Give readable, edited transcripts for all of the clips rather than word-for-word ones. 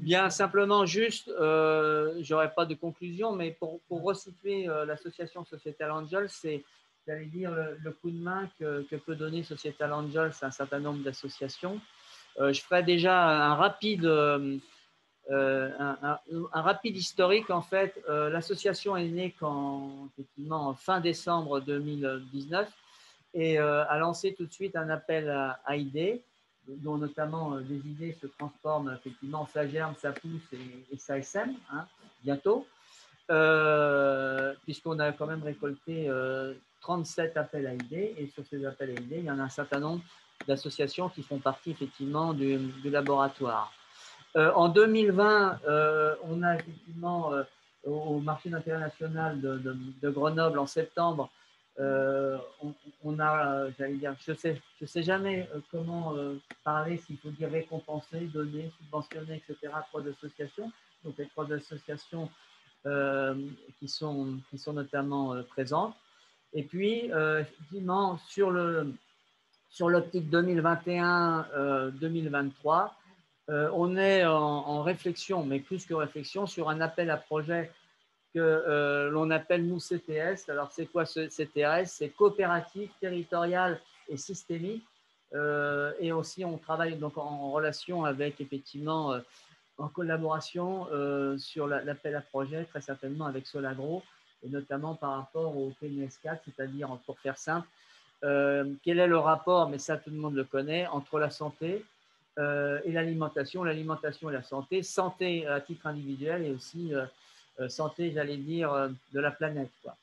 Bien simplement, juste, j'aurais pas de conclusion, mais pour resituer l'association Societal Angels, c'est, j'allais dire, le coup de main que peut donner Societal Angels à un certain nombre d'associations. Je ferai déjà un rapide, un rapide historique. En fait, l'association est née effectivement, en fin décembre 2019 et a lancé tout de suite un appel à idées, dont notamment des idées se transforment effectivement, ça germe, ça pousse et ça SM, hein, bientôt, puisqu'on a quand même récolté 37 appels à idées, et sur ces appels à idées, il y en a un certain nombre d'associations qui font partie effectivement du laboratoire. En 2020, on a effectivement au marché international de Grenoble en septembre, on a, j'allais dire, je sais jamais comment parler, s'il faut dire récompenser, donner, subventionner, etc. Trois associations. Donc les trois associations qui sont notamment présentes. Et puis, effectivement, sur l'optique 2021-2023, on est en réflexion, mais plus que réflexion, sur un appel à projet que l'on appelle nous CTS. Alors, c'est quoi ce CTS? C'est coopératif, territorial et systémique. Et aussi, on travaille donc en relation avec, effectivement, en collaboration sur l'appel à projet, très certainement avec Solagro, et notamment par rapport au PNS4, c'est-à-dire, pour faire simple, quel est le rapport, mais ça tout le monde le connaît, entre la santé et l'alimentation et la santé, santé à titre individuel et aussi santé, j'allais dire, de la planète, quoi.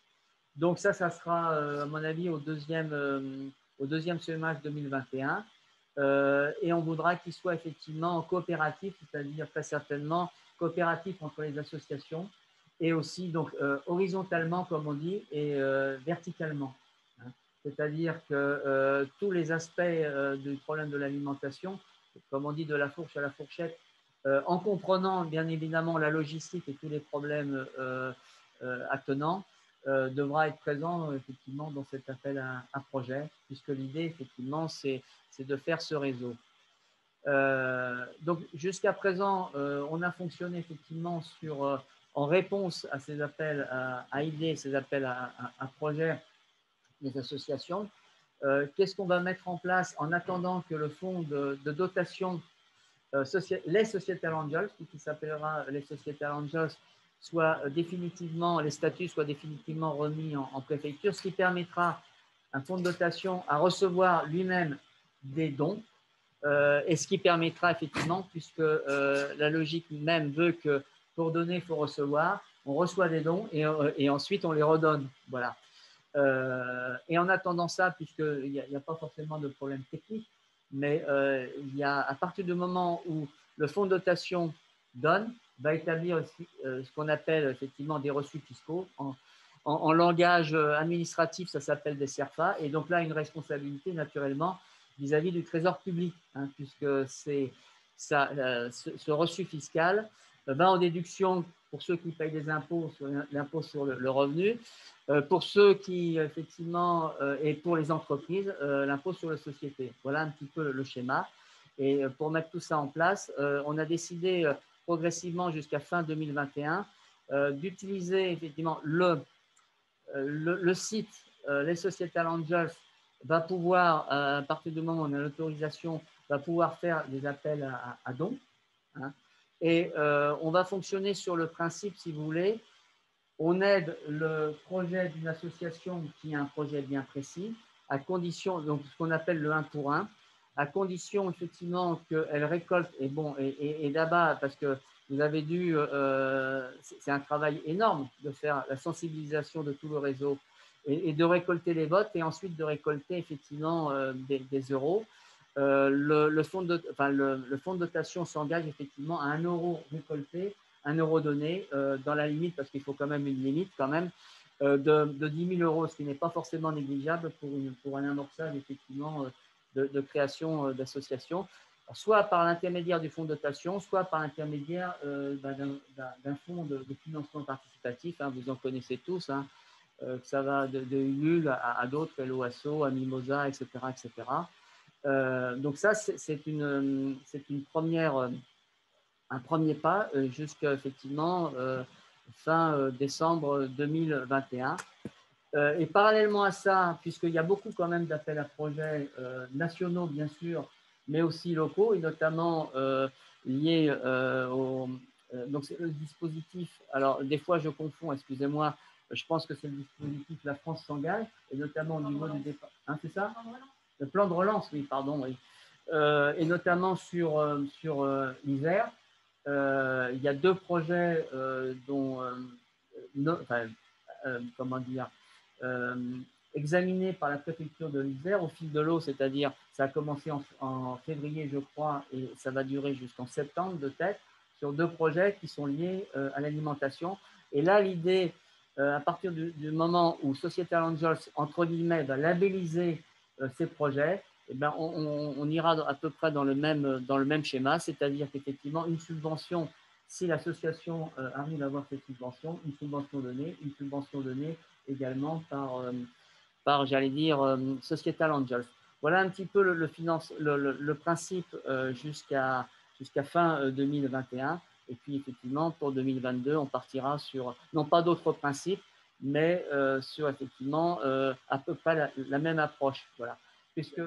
Donc ça sera, à mon avis, au deuxième semestre 2021. Et on voudra qu'il soit effectivement coopératif, c'est-à-dire très certainement coopératif entre les associations et aussi donc horizontalement, comme on dit, et verticalement. Hein. C'est-à-dire que tous les aspects du problème de l'alimentation, comme on dit, de la fourche à la fourchette, en comprenant bien évidemment la logistique et tous les problèmes attenants, devra être présent effectivement dans cet appel à projet, puisque l'idée effectivement c'est de faire ce réseau. Donc jusqu'à présent, on a fonctionné effectivement en réponse à ces appels à idées, ces appels à projets des associations. Qu'est-ce qu'on va mettre en place en attendant que le fonds de dotation les Societal Angels, qui s'appellera les Societal Angels, les statuts soient définitivement remis en préfecture, ce qui permettra un fonds de dotation à recevoir lui-même des dons, et ce qui permettra effectivement, puisque la logique même veut que pour donner, il faut recevoir, on reçoit des dons et ensuite on les redonne. Voilà. Et en attendant ça, puisqu'il n'y a pas forcément de problème technique, mais il y a, à partir du moment où le fonds de dotation va établir aussi, ce qu'on appelle effectivement des reçus fiscaux. En langage administratif, ça s'appelle des CERFA. Et donc là, une responsabilité naturellement vis-à-vis du trésor public, hein, puisque ce reçu fiscal va en déduction pour ceux qui payent des impôts, sur l'impôt sur le revenu, pour ceux qui, effectivement, et pour les entreprises, l'impôt sur les sociétés. Voilà un petit peu le schéma. Et pour mettre tout ça en place, on a décidé progressivement jusqu'à fin 2021 d'utiliser effectivement le site, les Societal Angels va pouvoir, à partir du moment où on a l'autorisation, va pouvoir faire des appels à dons. Hein, et on va fonctionner sur le principe, si vous voulez, on aide le projet d'une association qui a un projet bien précis, à condition, donc ce qu'on appelle le 1 pour 1, à condition effectivement qu'elle récolte, et là-bas, parce que vous avez c'est un travail énorme de faire la sensibilisation de tout le réseau et de récolter les votes et ensuite de récolter effectivement des euros. Le fonds de dotation s'engage effectivement à 1 euro récolté, 1 euro donné, dans la limite, parce qu'il faut quand même une limite quand même, de 10 000 euros, ce qui n'est pas forcément négligeable pour un amorçage effectivement de création d'associations, soit par l'intermédiaire du fonds de dotation, soit par l'intermédiaire d'un fonds de financement participatif, hein, vous en connaissez tous, hein, que ça va de Ulule à d'autres, LOASO, à Mimosa, etc. etc. Donc ça, c'est une première un premier pas jusqu'à effectivement fin décembre 2021. Et parallèlement à ça, puisqu'il y a beaucoup quand même d'appels à projets nationaux, bien sûr, mais aussi locaux, et notamment liés au... donc, c'est le dispositif, alors des fois je confonds, excusez-moi, je pense que c'est le dispositif La France s'engage, et notamment au niveau du départ. Hein, c'est ça? Le plan de relance, oui, pardon, oui. Et notamment sur l'Isère. Il y a deux projets dont, enfin, comment dire, euh, examiné par la préfecture de l'Isère au fil de l'eau, c'est-à-dire ça a commencé en février, je crois, et ça va durer jusqu'en septembre de tête, sur deux projets qui sont liés à l'alimentation. Et là, l'idée, à partir du moment où Societal Angels, entre guillemets, va labelliser ces projets, eh ben, on ira à peu près dans le même schéma, c'est-à-dire qu'effectivement, une subvention, si l'association arrive à avoir cette subvention, une subvention donnée également par j'allais dire, Societal Angels. Voilà un petit peu le principe jusqu'à fin 2021. Et puis, effectivement, pour 2022, on partira sur, non pas d'autres principes, mais sur, effectivement, à peu près la même approche. Voilà. Puisque